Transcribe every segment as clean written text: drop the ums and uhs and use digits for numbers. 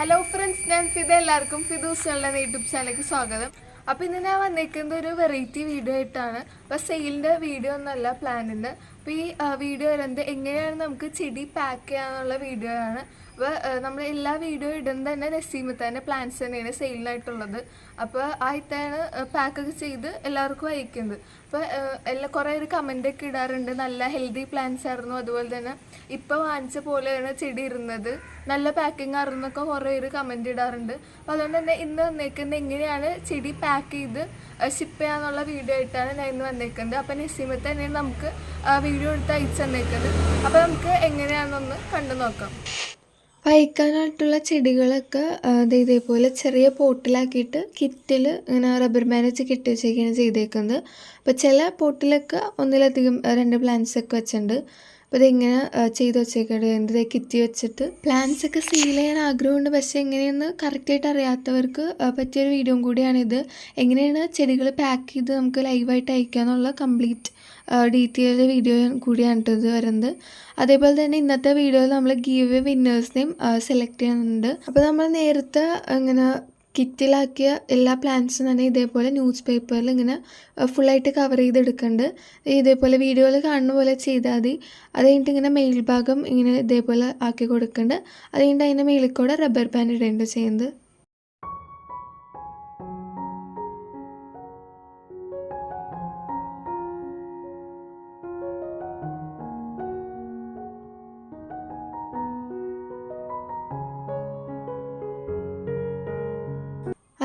Hello friends, ഞാൻ ഫിദ. എല്ലാവർക്കും ഫിദൂസുകളുടെ YouTube ചാനലിലേക്ക് സ്വാഗതം. അപ്പോൾ ഇന്ന് ഞാൻ വന്നിരിക്കുന്നത് ഒരു വെറൈറ്റി വീഡിയോ ആയിട്ടാണ്. അപ്പോൾ സെയിലിൻ്റെ വീഡിയോ ഒന്നല്ല പ്ലാനിൻ്റെ. അപ്പോൾ ഈ വീഡിയോ വരുന്നത് എങ്ങനെയാണ് നമുക്ക് ചെടി പാക്ക് ചെയ്യാന്നുള്ള വീഡിയോ ആണ്. അപ്പോൾ നമ്മൾ എല്ലാ വീഡിയോ ഇടുന്നത് തന്നെ നസീമത്താൻ്റെ പ്ലാൻസ് തന്നെയാണ് സെയിലിനായിട്ടുള്ളത്. അപ്പോൾ ആയിട്ടാണ് പാക്കൊക്കെ ചെയ്ത് എല്ലാവർക്കും അയക്കുന്നത്. അപ്പോൾ കുറേ ഒരു കമൻ്റൊക്കെ ഇടാറുണ്ട്, നല്ല ഹെൽത്തി പ്ലാൻസ് ആയിരുന്നു, അതുപോലെ തന്നെ ഇപ്പോൾ വാങ്ങിച്ച പോലെയാണ് ചെടി ഇരുന്നത്, നല്ല പാക്കിംഗ് ആയിരുന്നൊക്കെ കുറേ ഒരു കമൻ്റ് ഇടാറുണ്ട്. അപ്പോൾ അതുകൊണ്ട് തന്നെ ഇന്ന് വന്നേക്കുന്നത് എങ്ങനെയാണ് ചെടി പാക്ക് ചെയ്ത് ഷിപ്പ് ചെയ്യാന്നുള്ള വീഡിയോ ആയിട്ടാണ് ഞാൻ ഇന്ന് വന്നേക്കുന്നത്. അപ്പോൾ നസീമത്ത് തന്നെയാണ് നമുക്ക് വീഡിയോ എടുത്ത് അയച്ചു തന്നേക്കുന്നത്. അപ്പോൾ നമുക്ക് എങ്ങനെയാണെന്നൊന്ന് കണ്ടു നോക്കാം. അയക്കാനായിട്ടുള്ള ചെടികളൊക്കെ ഇതേപോലെ ചെറിയ പോട്ടിലാക്കിയിട്ട് കിറ്റിൽ ഇങ്ങനെ റബ്ബർ ബാൻഡ് വെച്ച് കെട്ടി വെച്ചേക്കാണ് ചെയ്തേക്കുന്നത്. അപ്പോൾ ചില പോട്ടിലൊക്കെ ഒന്നിലധികം 2 പ്ലാന്റ്സൊക്കെ വെച്ചിട്ടുണ്ട്. അപ്പോൾ ഇതിങ്ങനെ ചെയ്ത് വെച്ചേക്കുന്നത് കിറ്റി വെച്ചിട്ട് പ്ലാന്റ്സ് ഒക്കെ സീൽ ചെയ്യാൻ ആഗ്രഹമുണ്ട്. പക്ഷേ എങ്ങനെയെന്ന് കറക്റ്റായിട്ട് അറിയാത്തവർക്ക് പറ്റിയൊരു വീഡിയോ കൂടിയാണിത്. എങ്ങനെയാണ് ചെടികൾ പാക്ക് ചെയ്ത് നമുക്ക് ലൈവായിട്ട് അയക്കാമെന്നുള്ള കംപ്ലീറ്റ് ഡീറ്റെയിൽഡ് വീഡിയോ കൂടിയാണ് ഇത് വരുന്നത്. അതേപോലെ തന്നെ ഇന്നത്തെ വീഡിയോയിൽ നമ്മൾ ഗീവ് വിന്നേഴ്സിനെയും സെലക്ട് ചെയ്യുന്നുണ്ട്. അപ്പോൾ നമ്മൾ നേരത്തെ ഇങ്ങനെ കിറ്റിലാക്കിയ എല്ലാ പ്ലാന്റ്സും തന്നെ ഇതേപോലെ ന്യൂസ് പേപ്പറിൽ ഇങ്ങനെ ഫുള്ളായിട്ട് കവർ ചെയ്തെടുക്കുന്നുണ്ട്. ഇതേപോലെ വീഡിയോയിൽ കാണുന്ന പോലെ ചെയ്താൽ മതി. അത് കഴിഞ്ഞിട്ട് ഇങ്ങനെ മേൽഭാഗം ഇങ്ങനെ ഇതേപോലെ ആക്കി കൊടുക്കുന്നുണ്ട്. അത് കഴിഞ്ഞിട്ട് അതിൻ്റെ മേളിൽ കൂടെ റബ്ബർ ബാൻഡ് ഇടേണ്ട ചെയ്യുന്നത്.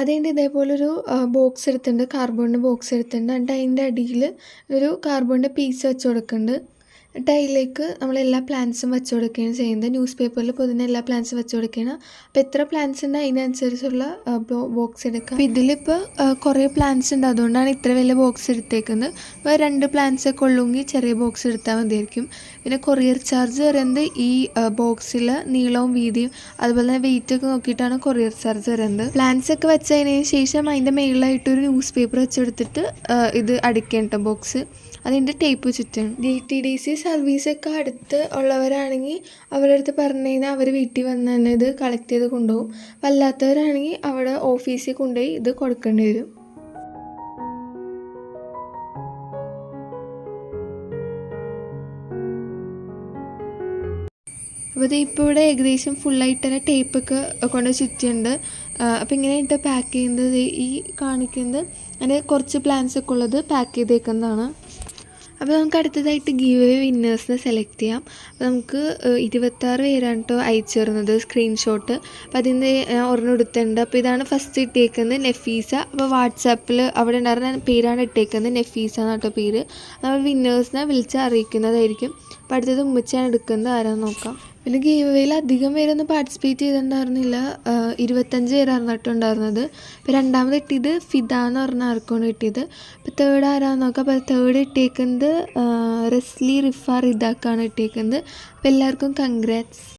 അതുകൊണ്ട് ഇതേപോലൊരു ബോക്സ് എടുത്തിട്ടുണ്ട്, കാർബോണിൻ്റെ ബോക്സ് എടുത്തിട്ടുണ്ട്. എന്നിട്ട് അതിൻ്റെ അടിയിൽ ഒരു കാർബോണിൻ്റെ പീസ് വെച്ച് കൊടുക്കുന്നുണ്ട്. എന്നിട്ട് അതിലേക്ക് നമ്മളെല്ലാ പ്ലാന്റ്സും വെച്ച് കൊടുക്കുകയാണ് ചെയ്യുന്നത്. ന്യൂസ് പേപ്പറിൽ പൊതുവെ എല്ലാ പ്ലാന്റ്സും വെച്ച് കൊടുക്കുകയാണ്. അപ്പോൾ എത്ര പ്ലാന്റ്സ് ഉണ്ട് അതിനനുസരിച്ചുള്ള ബോക്സ് എടുക്കുക. അപ്പോൾ ഇതിലിപ്പോൾ കുറേ പ്ലാന്റ്സ് ഉണ്ട്, അതുകൊണ്ടാണ് ഇത്ര വലിയ ബോക്സ് എടുത്തേക്കുന്നത്. അപ്പോൾ 2 പ്ലാന്റ്സ് ഒക്കെ ഉള്ളെങ്കിൽ ചെറിയ ബോക്സ് എടുത്താൽ മതിയായിരിക്കും. പിന്നെ കൊറിയർ ചാർജ് വരുന്നത് ഈ ബോക്സിൽ നീളവും വീതിയും അതുപോലെ തന്നെ വെയിറ്റ് ഒക്കെ നോക്കിയിട്ടാണ് കൊറിയർ ചാർജ് വരുന്നത്. പ്ലാന്റ്സ് ഒക്കെ വെച്ചതിന് ശേഷം അതിൻ്റെ മേളിലായിട്ടൊരു ന്യൂസ് പേപ്പർ വെച്ചെടുത്തിട്ട് ഇത് അടിക്കേണ്ട ബോക്സ്. അതിൻ്റെ ടേപ്പ് ചുറ്റും DTDC സർവീസൊക്കെ അടുത്ത് ഉള്ളവരാണെങ്കിൽ അവരുടെ അടുത്ത് പറഞ്ഞു കഴിഞ്ഞാൽ അവർ വീട്ടിൽ വന്ന് തന്നെ ഇത് കളക്ട് ചെയ്ത് കൊണ്ടുപോകും. അല്ലാത്തവരാണെങ്കിൽ അവിടെ ഓഫീസിൽ കൊണ്ടുപോയി ഇത് കൊടുക്കേണ്ടി വരും. അപ്പോൾ ഇത് ഇപ്പോൾ ഇവിടെ ഏകദേശം ഫുള്ളായിട്ട് തന്നെ ടേപ്പൊക്കെ കൊണ്ട് ചുറ്റിയുണ്ട്. അപ്പോൾ ഇങ്ങനെയായിട്ട് പാക്ക് ചെയ്യുന്നത് ഈ കാണിക്കുന്നത് അതിൻ്റെ കുറച്ച് പ്ലാന്റ്സ് ഒക്കെ ഉള്ളത് പാക്ക് ചെയ്തേക്കുന്നതാണ്. അപ്പോൾ നമുക്ക് അടുത്തതായിട്ട് ഗീവ് അവേ വിന്നേഴ്സിനെ സെലക്ട് ചെയ്യാം. അപ്പോൾ നമുക്ക് 26 പേരാണ് കേട്ടോ അയച്ചു തരുന്നത് സ്ക്രീൻഷോട്ട്. അപ്പോൾ അതിൻ്റെ ഒരെണ്ണം എടുത്തിട്ടുണ്ട്. അപ്പോൾ ഇതാണ് ഫസ്റ്റ് ഇട്ടേക്കുന്നത്, നെഫീസ. അപ്പോൾ വാട്സാപ്പിൽ അവിടെ ഉണ്ടായിരുന്ന പേരാണ് ഇട്ടേക്കുന്നത്, നെഫീസ എന്നാണ് കേട്ടോ പേര്. നമ്മൾ വിന്നേഴ്സിനെ വിളിച്ച് അറിയിക്കുന്നതായിരിക്കും. അപ്പോൾ അടുത്തത് ഉമ്മച്ചാണ് എടുക്കുന്നത്, ആരാന്ന് നോക്കാം. പിന്നെ ഗീവ് അവേയിൽ അധികം പേരൊന്നും പാർട്ടിസിപ്പേറ്റ് ചെയ്തിട്ടുണ്ടായിരുന്നില്ല, 25 പേരായിരുന്നു കേട്ടോ ഉണ്ടായിരുന്നത്. അപ്പോൾ രണ്ടാമത് കിട്ടിയത് ഫിദ എന്ന് പറഞ്ഞ ആർക്കാണ് കിട്ടിയത്. അപ്പോൾ തേർഡ് ആരാന്ന് നോക്കാം. അപ്പോൾ തേർഡ് ഇട്ടേക്കുന്നത് റസ്ലി റിഫ റിദാക്കാണ് ഇട്ടേക്കുന്നത്. അപ്പോൾ എല്ലാവർക്കും കൺഗ്രാറ്റ്സ്.